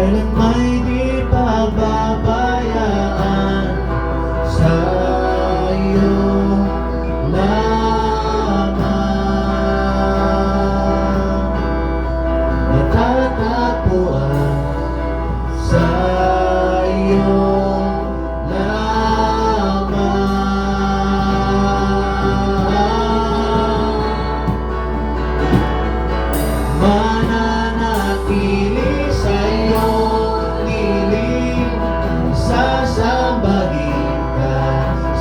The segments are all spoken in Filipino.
kailan may di pababayaan sa iyo lamang. Natatagpuan sa iyo mananatili sa iyong piling, sasambahin ka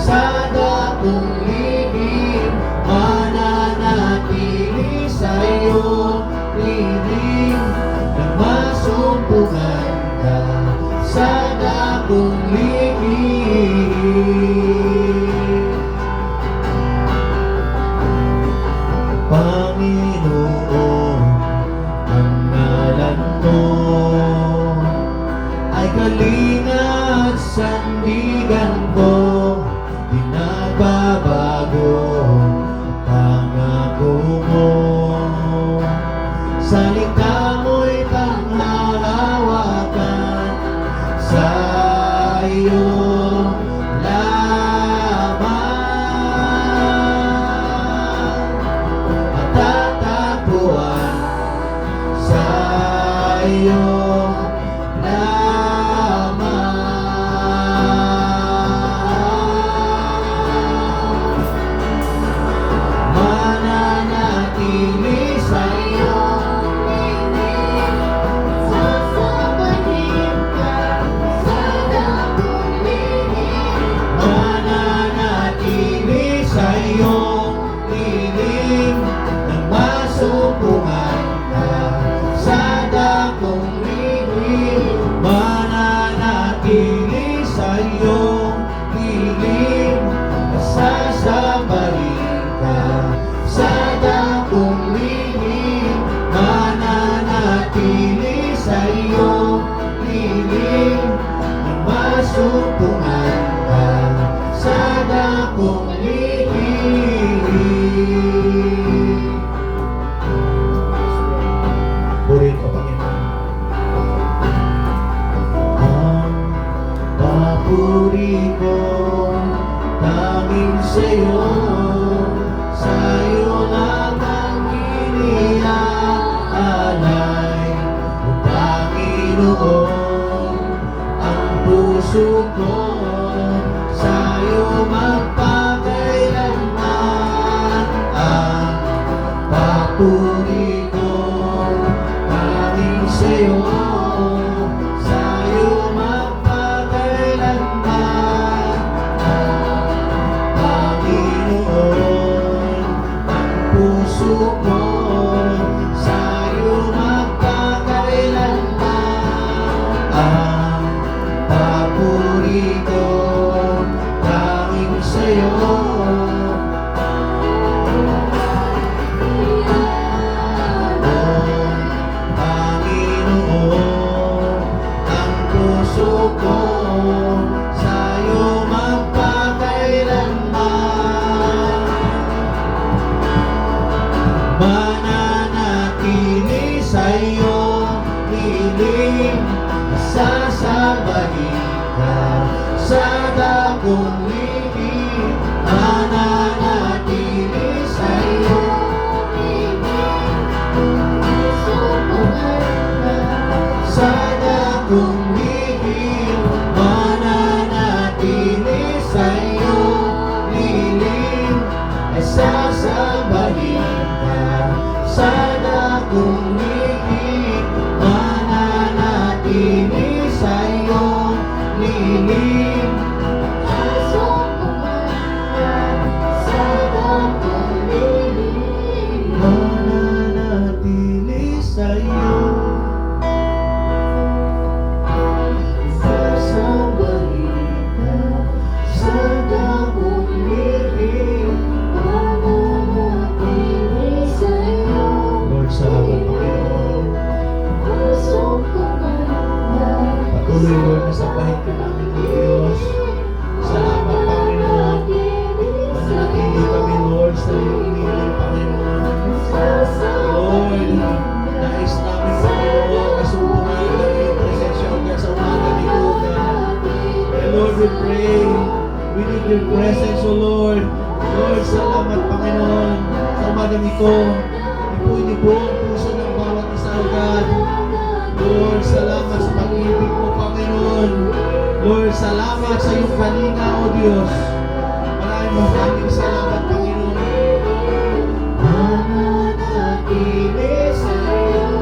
sa dakong libing. Mananatili sa iyong piling, nang masumpungan ka sa dakong libing. Panginoon, ang ngalan mo ay kalinga at sandigan ko. Di nagbabago ang pangako mo. Salita mo'y panghahawakan sa iyo iyong lamang. Mananatili sa iyong piling, sasambahin ka sa dakong libing. Mananatili sa iyong piling, nang masumpungan ka sa dakong libing. Mananatili sa iyong piling, sasambahin ka sa dakong libing. Mananatili sa iyong piling, nang masumpungan ka sa dakong libing. Purihin ko, Panginoon. Ang papuri ko tanging sa'yo, sa'yo lang ang iniaalay. O Panginoon, ang puso ko sa'yo magpakailanman. Ang papuri ko sa'yo, sa'yo magpakailanman. Panginoon, ang puso ko sa'yo magpakailanman. Ang papuri ko tanging sa'yo. Mananatili sa iyong piling, sasambahin ka sa dakong libing. Mananatili sa iyong piling, sumpungan ka sa dakong libing. Mananatili sa iyong piling, sasambahin sa dakong libing. Mananatili sa iyong lilim, sasumpungan sa dakong libing. Mananatili sa iyo, sasambahin ka sa dakong libing. Salamat, Panginoon. Patuloy, Lord, na sabahin ka namin ng Diyos. Salamat, Panginoon. Mananatili kami, Lord, sa iyong iniling, Panginoon. Lord, nais namin, Panginoon, kasumpungan ng iyong presensya your presence, O Lord. Lord, salamat, Panginoon, sa umagang ito. Ipuin niyo po ang puso ng bawat isa, O God. Lord, salamat sa pag-ibig mo, Panginoon. Lord, salamat sa iyong kalinga, O Diyos. Maraming salamat, Panginoon. Mananatili sa'yo,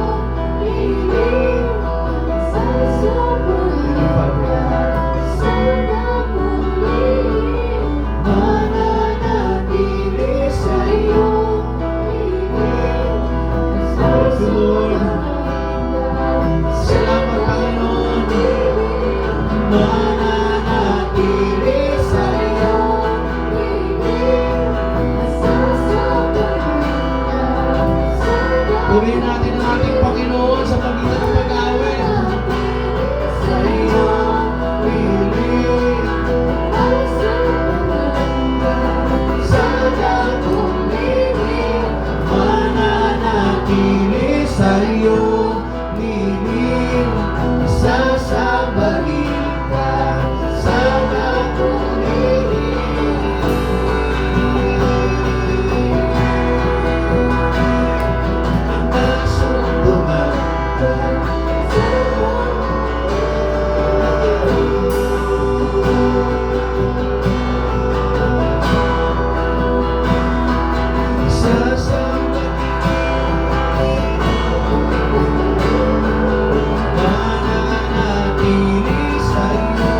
piling sa mananatili sa'yo, piling Lord. Salamat, Panginoon. Mananatili sa'yo, purihin natin ang ating Panginoon sa pagitan ng pag-awit. Sa'yo, piling sa dakong liling, mananatili sa'yo, liling, sasabahin ka sa dakong liling. Nasumpungan ka mananatili sa'yo, sasabahin ka sa dakong liling, mananatili sa'yo,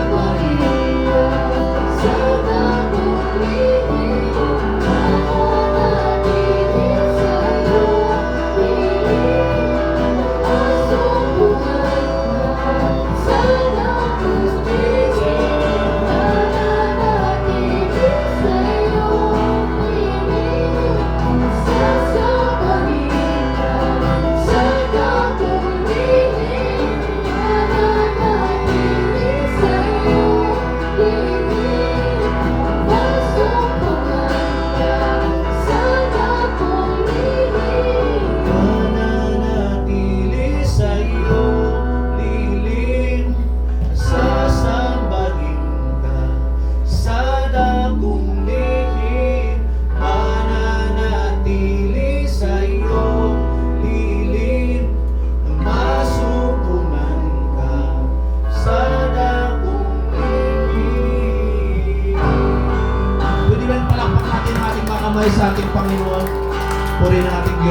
nasumpungan ka sa dakong liling, mananatili sa'yo, sasabahin ka sa dakong liling, mananatili sa'yo, nasumpungan ka sa dakong liling. Mananatili sa'yo, liling, sasambahin ka sa dakong liling, mananatili sa'yo, liling, masumpungan ka sa dakong liling. Pwede ba yung palakpak natin ang ating mga kamay sa ating Panginoon? Purihin ang ating Diyos.